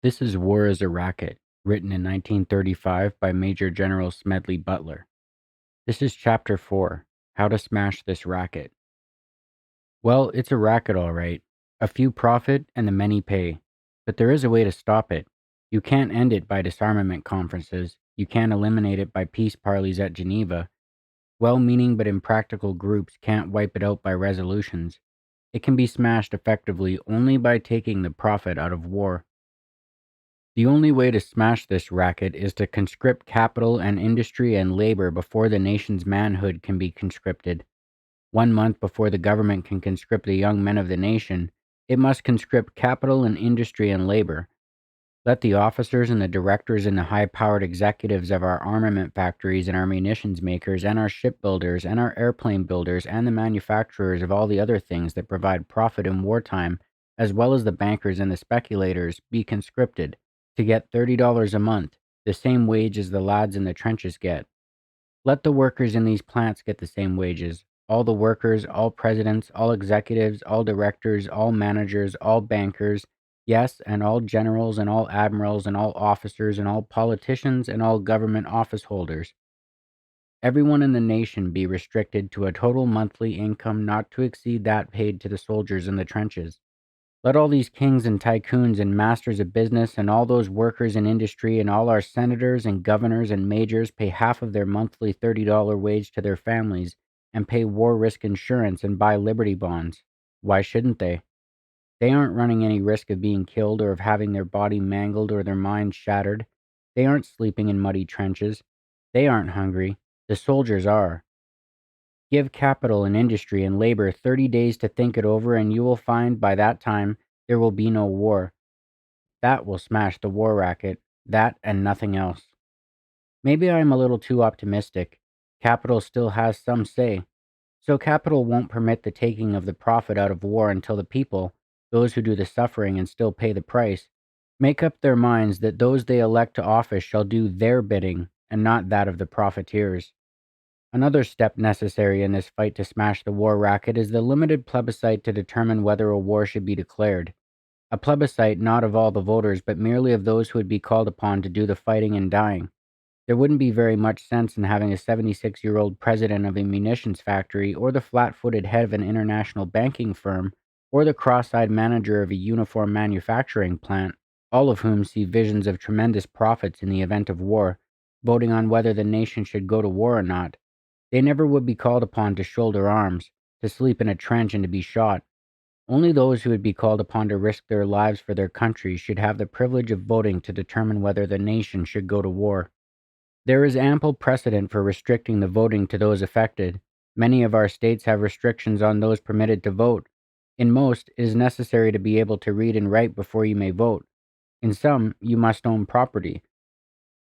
This is War is a Racket, written in 1935 by Major General Smedley Butler. This is Chapter 4, How to Smash This Racket. Well, it's a racket all right. A few profit and the many pay. But there is a way to stop it. You can't end it by disarmament conferences. You can't eliminate it by peace parleys at Geneva. Well-meaning but impractical groups can't wipe it out by resolutions. It can be smashed effectively only by taking the profit out of war. The only way to smash this racket is to conscript capital and industry and labor before the nation's manhood can be conscripted. 1 month before the government can conscript the young men of the nation, it must conscript capital and industry and labor. Let the officers and the directors and the high-powered executives of our armament factories and our munitions makers and our shipbuilders and our airplane builders and the manufacturers of all the other things that provide profit in wartime, as well as the bankers and the speculators, be conscripted to get $30 a month, the same wage as the lads in the trenches get. Let the workers in these plants get the same wages. All the workers, all presidents, all executives, all directors, all managers, all bankers, yes, and all generals and all admirals and all officers and all politicians and all government office holders. Everyone in the nation be restricted to a total monthly income not to exceed that paid to the soldiers in the trenches. Let all these kings and tycoons and masters of business and all those workers in industry and all our senators and governors and majors pay half of their monthly $30 wage to their families and pay war risk insurance and buy Liberty bonds. Why shouldn't they? They aren't running any risk of being killed or of having their body mangled or their mind shattered. They aren't sleeping in muddy trenches. They aren't hungry. The soldiers are. Give capital and industry and labor 30 days to think it over, and you will find by that time there will be no war. That will smash the war racket. That and nothing else. Maybe I am a little too optimistic. Capital still has some say. So capital won't permit the taking of the profit out of war until the people, those who do the suffering and still pay the price, make up their minds that those they elect to office shall do their bidding and not that of the profiteers. Another step necessary in this fight to smash the war racket is the limited plebiscite to determine whether a war should be declared. A plebiscite not of all the voters, but merely of those who would be called upon to do the fighting and dying. There wouldn't be very much sense in having a 76-year-old president of a munitions factory, or the flat-footed head of an international banking firm, or the cross-eyed manager of a uniform manufacturing plant, all of whom see visions of tremendous profits in the event of war, voting on whether the nation should go to war or not. They never would be called upon to shoulder arms, to sleep in a trench and to be shot. Only those who would be called upon to risk their lives for their country should have the privilege of voting to determine whether the nation should go to war. There is ample precedent for restricting the voting to those affected. Many of our states have restrictions on those permitted to vote. In most, it is necessary to be able to read and write before you may vote. In some, you must own property.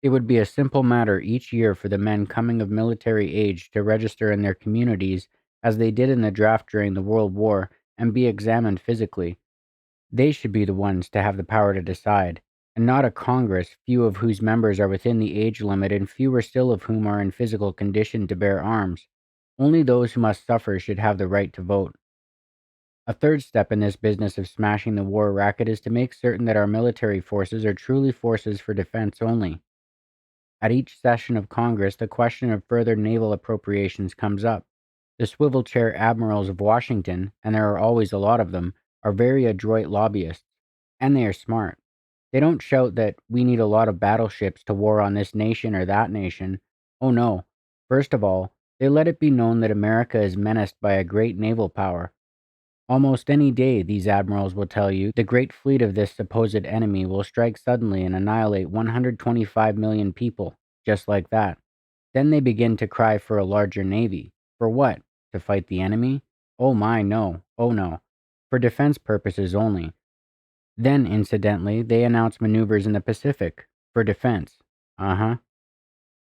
It would be a simple matter each year for the men coming of military age to register in their communities, as they did in the draft during the World War, and be examined physically. They should be the ones to have the power to decide, and not a Congress, few of whose members are within the age limit and fewer still of whom are in physical condition to bear arms. Only those who must suffer should have the right to vote. A third step in this business of smashing the war racket is to make certain that our military forces are truly forces for defense only. At each session of Congress, the question of further naval appropriations comes up. The swivel chair admirals of Washington, and there are always a lot of them, are very adroit lobbyists, and they are smart. They don't shout that we need a lot of battleships to war on this nation or that nation. Oh no. First of all, they let it be known that America is menaced by a great naval power. Almost any day, these admirals will tell you, the great fleet of this supposed enemy will strike suddenly and annihilate 125 million people, just like that. Then they begin to cry for a larger navy. For what? To fight the enemy? Oh my, no. Oh no. For defense purposes only. Then, incidentally, they announce maneuvers in the Pacific. For defense. Uh-huh.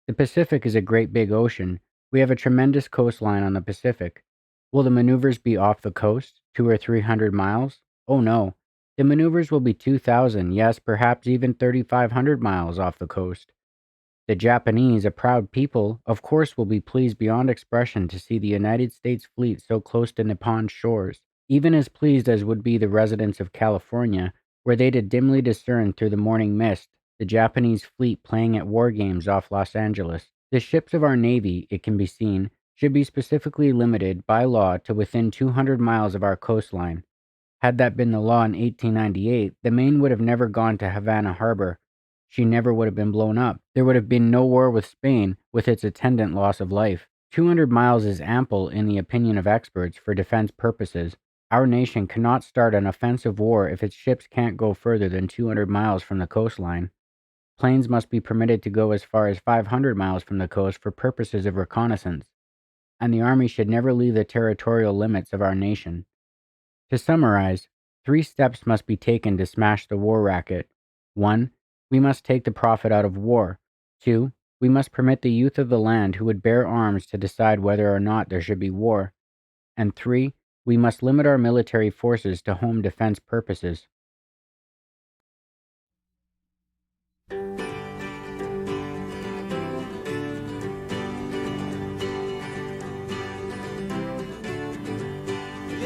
The Pacific is a great big ocean. We have a tremendous coastline on the Pacific. Will the maneuvers be off the coast, 200 or 300 miles? Oh no. The maneuvers will be 2,000, yes, perhaps even 3,500 miles off the coast. The Japanese, a proud people, of course will be pleased beyond expression to see the United States fleet so close to Nippon's shores, even as pleased as would be the residents of California, where they could dimly discern through the morning mist the Japanese fleet playing at war games off Los Angeles. The ships of our Navy, it can be seen, should be specifically limited by law to within 200 miles of our coastline. Had that been the law in 1898, the Maine would have never gone to Havana Harbor. She never would have been blown up. There would have been no war with Spain, with its attendant loss of life. 200 miles is ample, in the opinion of experts, for defense purposes. Our nation cannot start an offensive war if its ships can't go further than 200 miles from the coastline. Planes must be permitted to go as far as 500 miles from the coast for purposes of reconnaissance, and the Army should never leave the territorial limits of our nation. To summarize, 3 steps must be taken to smash the war racket. 1. We must take the profit out of war. 2. We must permit the youth of the land who would bear arms to decide whether or not there should be war. And 3. We must limit our military forces to home defense purposes. You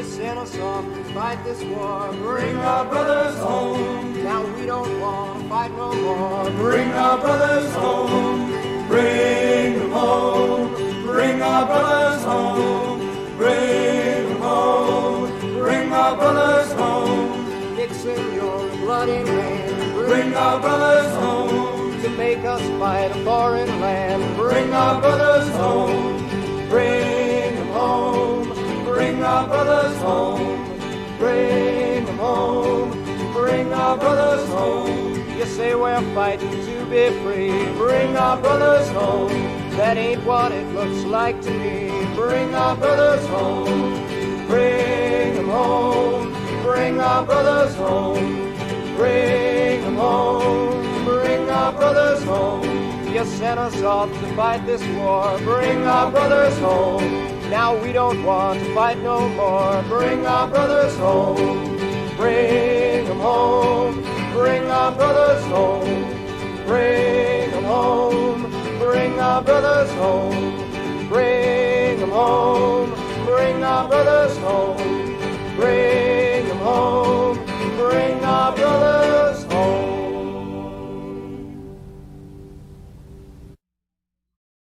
sent us off to fight this war, bring our brothers home. Now we don't want to fight no more, bring our brothers home. Bring them home, bring our brothers home. Bring them home, bring our brothers home. Dixon, you're a bloody man, bring our brothers home. To make us fight a foreign land, bring our brothers home. Bring them home, bring our brothers home. Bring them home, bring our brothers home. You say we're fighting to be free, bring our brothers home. That ain't what it looks like to me, bring our brothers home. Bring them home, bring our brothers home. Bring them home, bring our brothers home. You sent us off to fight this war, bring our brothers home. Now we don't want to fight no more, bring our brothers home. Bring them home, bring our brothers home. Bring them home, bring our brothers home. Bring them home, bring our brothers home.